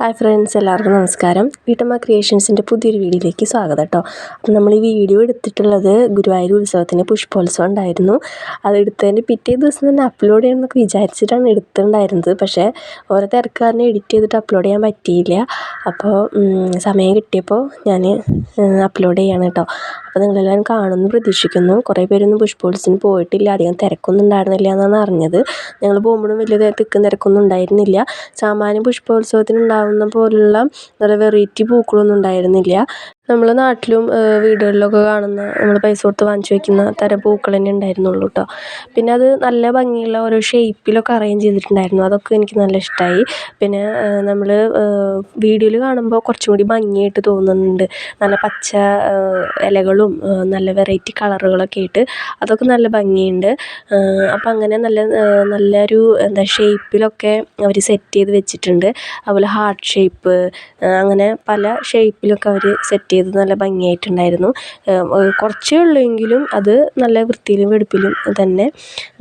Hi friends, എല്ലാവർക്കും നമസ്കാരം. വീട്ടമ്മ ക്രിയേഷൻസിൻ്റെ പുതിയൊരു വീഡിയോയിലേക്ക് സ്വാഗതം കേട്ടോ. അപ്പോൾ നമ്മൾ ഈ വീഡിയോ എടുത്തിട്ടുള്ളത് ഗുരുവായൂർ ഉത്സവത്തിന് പുഷ്പോത്സവം ഉണ്ടായിരുന്നു. അത് എടുത്തതിൻ്റെ പിറ്റേ ദിവസം തന്നെ അപ്ലോഡ് ചെയ്യണമെന്നൊക്കെ വിചാരിച്ചിട്ടാണ് എടുത്തിട്ടുണ്ടായിരുന്നത്. പക്ഷേ ഓരോ തിരക്കാരനെ എഡിറ്റ് ചെയ്തിട്ട് അപ്ലോഡ് ചെയ്യാൻ പറ്റിയില്ല. അപ്പോൾ സമയം കിട്ടിയപ്പോൾ ഞാൻ അപ്ലോഡ് ചെയ്യാണ് കേട്ടോ. അപ്പോൾ നിങ്ങളെല്ലാവരും കാണുമെന്ന് പ്രതീക്ഷിക്കുന്നു. കുറേ പേരൊന്നും പുഷ്പോത്സവത്തിന് പോയിട്ടില്ല, അധികം തിരക്കൊന്നും ഉണ്ടായിരുന്നില്ല എന്നാണ് അറിഞ്ഞത്. ഞങ്ങൾ പോകുമ്പോഴും വലിയ തിക്കും തിരക്കൊന്നും ഉണ്ടായിരുന്നില്ല. സാമാന്യം പുഷ്പോത്സവത്തിന് ഉണ്ടാകുന്ന പോലുള്ള നല്ല വെറൈറ്റി പൂക്കളൊന്നും ഉണ്ടായിരുന്നില്ല. നമ്മളെ നാട്ടിലും വീടുകളിലൊക്കെ കാണുന്ന നമ്മൾ പൈസ കൊടുത്ത് വാങ്ങിച്ചു വയ്ക്കുന്ന തരം പൂക്കൾ തന്നെ ഉണ്ടായിരുന്നുള്ളൂ കേട്ടോ. പിന്നെ അത് നല്ല ഭംഗിയുള്ള ഓരോ ഷേപ്പിലൊക്കെ അറേഞ്ച് ചെയ്തിട്ടുണ്ടായിരുന്നു. അതൊക്കെ എനിക്ക് നല്ല ഇഷ്ടമായി. പിന്നെ നമ്മൾ വീഡിയോയിൽ കാണുമ്പോൾ കുറച്ചും കൂടി ഭംഗിയായിട്ട് തോന്നുന്നുണ്ട്. നല്ല പച്ച ഇലകളും നല്ല വെറൈറ്റി കളറുകളൊക്കെ ആയിട്ട് അതൊക്കെ നല്ല ഭംഗിയുണ്ട്. അപ്പം അങ്ങനെ നല്ലൊരു ഷേപ്പിലൊക്കെ അവർ സെറ്റ് ചെയ്ത് വെച്ചിട്ടുണ്ട്. അതുപോലെ ഹാർട്ട് ഷേപ്പ്, അങ്ങനെ പല ഷേപ്പിലൊക്കെ അവർ സെറ്റ് ചെയ്ത് നല്ല ഭംഗിയായിട്ടുണ്ടായിരുന്നു. കുറച്ചേ ഉള്ളെങ്കിലും അത് നല്ല വൃത്തിയിലും വെടുപ്പിലും തന്നെ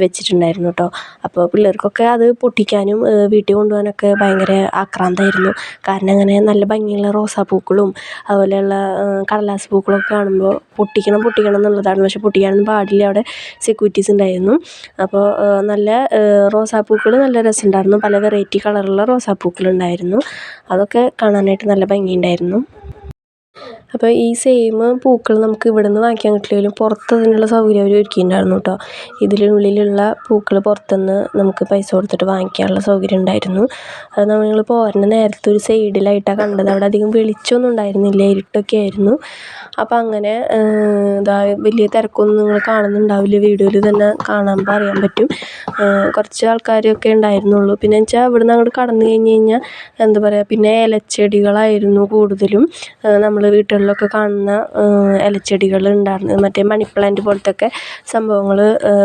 വെച്ചിട്ടുണ്ടായിരുന്നു കേട്ടോ. അപ്പോൾ പിള്ളേർക്കൊക്കെ അത് പൊട്ടിക്കാനും വീട്ടിൽ കൊണ്ടുപോകാനൊക്കെ ഭയങ്കര ആക്രാന്തമായിരുന്നു. കാരണം അങ്ങനെ നല്ല ഭംഗിയുള്ള റോസാപ്പൂക്കളും അതുപോലെയുള്ള കടലാസ് പൂക്കളൊക്കെ കാണുമ്പോൾ പൊട്ടിക്കണം എന്നുള്ളതാണ്. പക്ഷെ പൊട്ടിക്കാനൊന്നും പാടില്ല, അവിടെ സെക്യൂരിറ്റീസ് ഉണ്ടായിരുന്നു. അപ്പോൾ നല്ല റോസാപ്പൂക്കൾ നല്ല രസമുണ്ടായിരുന്നു. പല വെറൈറ്റി കളറുള്ള റോസാപ്പൂക്കളുണ്ടായിരുന്നു. അതൊക്കെ കാണാനായിട്ട് നല്ല ഭംഗിയുണ്ടായിരുന്നു. അപ്പോൾ ഈ സെയിം പൂക്കൾ നമുക്ക് ഇവിടെ നിന്ന് വാങ്ങിക്കാൻ കിട്ടില്ലെങ്കിലും പുറത്ത് അതിനുള്ള സൗകര്യം അവർ ഒരുക്കിയിട്ടുണ്ടായിരുന്നു കേട്ടോ. ഇതിനുള്ളിലുള്ള പൂക്കൾ പുറത്തുനിന്ന് നമുക്ക് പൈസ കൊടുത്തിട്ട് വാങ്ങിക്കാനുള്ള സൗകര്യം ഉണ്ടായിരുന്നു. അത് നമ്മൾ പോരുന്ന നേരത്തെ ഒരു സൈഡിലായിട്ടാണ് കണ്ടത്. അവിടെ അധികം വെളിച്ചമൊന്നും ഉണ്ടായിരുന്നില്ല, ഇരുട്ടൊക്കെ ആയിരുന്നു. അപ്പം അങ്ങനെ വലിയ തിരക്കൊന്നും നിങ്ങൾ കാണുന്നുണ്ടാവില്ല, വീഡിയോയിൽ തന്നെ കാണുമ്പോൾ അറിയാൻ പറ്റും. കുറച്ച് ആൾക്കാരൊക്കെ ഉണ്ടായിരുന്നുള്ളൂ. പിന്നെ വെച്ചാൽ ഇവിടെ നിന്ന് അങ്ങോട്ട് കടന്നു കഴിഞ്ഞാൽ എന്താ പറയുക, പിന്നെ ഇലച്ചെടികളായിരുന്നു കൂടുതലും. നമ്മൾ വീട്ടുകളിലൊക്കെ കാണുന്ന ഇലച്ചെടികൾ ഉണ്ടായിരുന്നു, മറ്റേ മണി പ്ലാന്റ് പോലത്തെ ഒക്കെ സംഭവങ്ങൾ.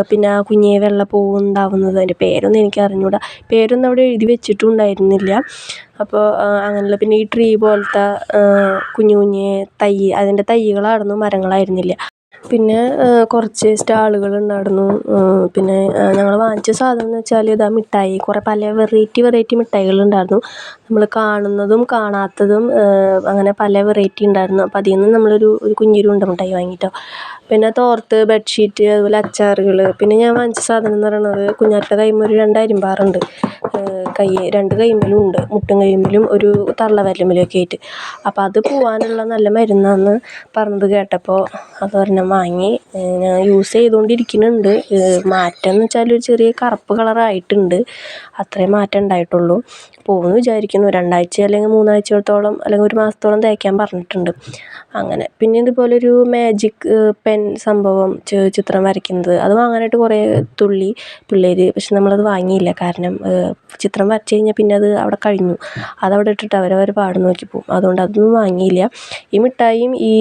പിന്നെ ആ കുഞ്ഞേ വെള്ളപ്പൂവ് ഉണ്ടാവുന്നത്, അതിൻ്റെ പേരൊന്നും എനിക്ക് അറിഞ്ഞൂടാ, പേരൊന്നും അവിടെ എഴുതി വെച്ചിട്ടും ഉണ്ടായിരുന്നില്ല. അപ്പോൾ അങ്ങനെയുള്ള പിന്നെ ഈ ട്രീ പോലത്തെ കുഞ്ഞു തൈ, അതിൻ്റെ തൈകളായിരുന്നു, മരങ്ങളായിരുന്നില്ല. പിന്നെ കുറച്ച് സ്റ്റാളുകളുണ്ടായിരുന്നു. പിന്നെ ഞങ്ങൾ വാങ്ങിച്ച സാധനം എന്ന് വെച്ചാൽ ഇതാ മിഠായി, കുറേ പല വെറൈറ്റി മിഠായികളുണ്ടായിരുന്നു. നമ്മൾ കാണുന്നതും കാണാത്തതും അങ്ങനെ പല വെറൈറ്റി ഉണ്ടായിരുന്നു. അപ്പോൾ അതിൽ നിന്ന് നമ്മളൊരു കുഞ്ഞൊരു ഉണ്ട മിഠായി വാങ്ങിയിട്ടോ. പിന്നെ തോർത്ത്, ബെഡ്ഷീറ്റ്, അതുപോലെ അച്ചാറുകൾ. പിന്നെ ഞാൻ വാങ്ങിച്ച സാധനം എന്ന് പറയുന്നത് കുഞ്ഞാറ്റ കൈമ ഒരു 2 അരിമ്പാറുണ്ട്. രണ്ട് കൈമലും ഉണ്ട്, മുട്ടും കൈമലും ഒരു തള്ളവരലുമലൊക്കെ ആയിട്ട്. അപ്പോൾ അത് പോവാനുള്ള നല്ല മരുന്നാന്ന് പറഞ്ഞത് കേട്ടപ്പോൾ അതൊരെണ്ണം വാങ്ങി. ഞാൻ യൂസ് ചെയ്തുകൊണ്ടിരിക്കുന്നുണ്ട്. മാറ്റം എന്ന് വെച്ചാൽ ഒരു ചെറിയ കറുപ്പ് കളറായിട്ടുണ്ട്, അത്രയും മാറ്റം ഉണ്ടായിട്ടുള്ളൂ. പോകുമെന്ന് വിചാരിക്കുന്നു. 2 ആഴ്ച അല്ലെങ്കിൽ 3 ആഴ്ചത്തോളം അല്ലെങ്കിൽ 1 മാസത്തോളം തേക്കാൻ പറഞ്ഞിട്ടുണ്ട്. അങ്ങനെ പിന്നെ ഇതുപോലൊരു മാജിക് പെൻ സംഭവം, ചിത്രം വരയ്ക്കുന്നത്, അത് വാങ്ങാനായിട്ട് കുറേ തുള്ളി പിള്ളേർ. പക്ഷെ നമ്മളത് വാങ്ങിയില്ല. കാരണം ചിത്രം വരച്ച് കഴിഞ്ഞാൽ പിന്നെ അത് അവിടെ കഴിഞ്ഞു, അതവിടെ ഇട്ടിട്ട് അവരവർ പാട് നോക്കി പോകും. അതുകൊണ്ട് അതൊന്നും വാങ്ങിയില്ല. ഈ മിഠായിയും ഈ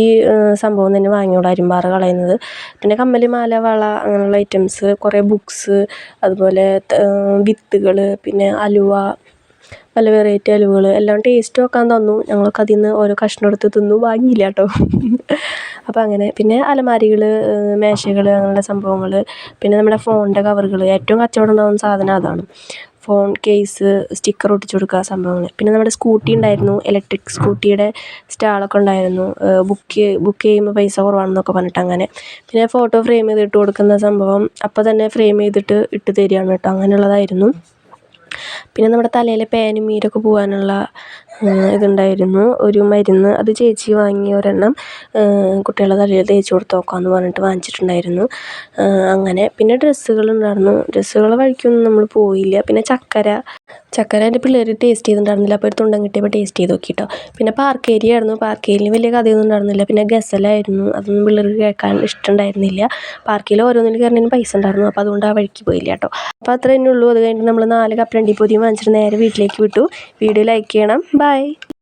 സംഭവം തന്നെ വാങ്ങിയോളൂ, അരിമ്പാറ കളയുന്നത്. പിന്നെ കമ്മൽ, മാല, വള, അങ്ങനെയുള്ള ഐറ്റംസ്, കുറേ ബുക്സ്, അതുപോലെ വിത്തുകൾ, പിന്നെ അലുവ, പല വെറൈറ്റി അലുവകൾ എല്ലാം ടേസ്റ്റ് നോക്കാൻ തന്നു. ഞങ്ങൾക്ക് അതിൽ നിന്ന് ഓരോ കഷ്ണം എടുത്ത് തിന്നു, വാങ്ങിയില്ല കേട്ടോ. അപ്പോൾ അങ്ങനെ പിന്നെ അലമാരികൾ, മേശകൾ, അങ്ങനെയുള്ള സംഭവങ്ങൾ. പിന്നെ നമ്മുടെ ഫോണിൻ്റെ കവറുകൾ, ഏറ്റവും കച്ചവടം ഉണ്ടാകുന്ന സാധനം അതാണ്. ഫോൺ കേസ്, സ്റ്റിക്കർ ഒട്ടിച്ചു കൊടുക്കുക സംഭവങ്ങൾ. പിന്നെ നമ്മുടെ സ്കൂട്ടി ഉണ്ടായിരുന്നു, ഇലക്ട്രിക് സ്കൂട്ടിയുടെ സ്റ്റാളൊക്കെ ഉണ്ടായിരുന്നു. ബുക്ക് ചെയ്യുമ്പോൾ പൈസ കുറവാണെന്നൊക്കെ പറഞ്ഞിട്ട് അങ്ങനെ. പിന്നെ ഫോട്ടോ ഫ്രെയിം ചെയ്ത് ഇട്ട് കൊടുക്കുന്ന സംഭവം, അപ്പോൾ തന്നെ ഫ്രെയിം ചെയ്തിട്ട് ഇട്ട് തരികയാണ് കേട്ടോ, അങ്ങനെയുള്ളതായിരുന്നു. പിന്നെ നമ്മുടെ തലയിലെ പേനും മീരൊക്കെ പോകാനുള്ള ഇതുണ്ടായിരുന്നു, ഒരു മരുന്ന്. അത് ചേച്ചി വാങ്ങി ഒരെണ്ണം കുട്ടികളുടെ തലയിൽ തേച്ച് കൊടുത്ത് നോക്കാമെന്ന് പറഞ്ഞിട്ട് വാങ്ങിച്ചിട്ടുണ്ടായിരുന്നു. അങ്ങനെ പിന്നെ ഡ്രസ്സുകളുണ്ടായിരുന്നു. ഡ്രസ്സുകളുടെ വഴിക്കൊന്നും നമ്മൾ പോയില്ല. പിന്നെ ചക്കര എൻ്റെ പിള്ളേർ ടേസ്റ്റ് ചെയ്തിട്ടുണ്ടായിരുന്നില്ല. അപ്പോൾ ഒരു തുണ്ടം കിട്ടിയപ്പോൾ ടേസ്റ്റ് ചെയ്ത് നോക്കിയിട്ടോ. പിന്നെ പാർക്ക് ഏരിയ ആയിരുന്നു. പാർക്ക് ഏരിയയിൽ വലിയ കഥയൊന്നും ഉണ്ടായിരുന്നില്ല. പിന്നെ ഗസലായിരുന്നു, അതൊന്നും പിള്ളേർക്ക് കേൾക്കാൻ ഇഷ്ടമുണ്ടായിരുന്നില്ല. പാർക്കിൽ ഓരോന്നിനും കയറുന്നതിന് പൈസ ഉണ്ടായിരുന്നു, അപ്പോൾ അതുകൊണ്ട് ആ വഴിക്ക് പോയില്ല കേട്ടോ. അപ്പോൾ അത്ര തന്നെ ഉള്ളൂ. അത് കഴിഞ്ഞിട്ട് നമ്മൾ 4 കപ്പലണ്ടി പൊതിയും വാങ്ങിച്ചിട്ട് നേരെ വീട്ടിലേക്ക് വിട്ടു. വീഡിയോ ലൈക്ക് ചെയ്യണം. ബൈ.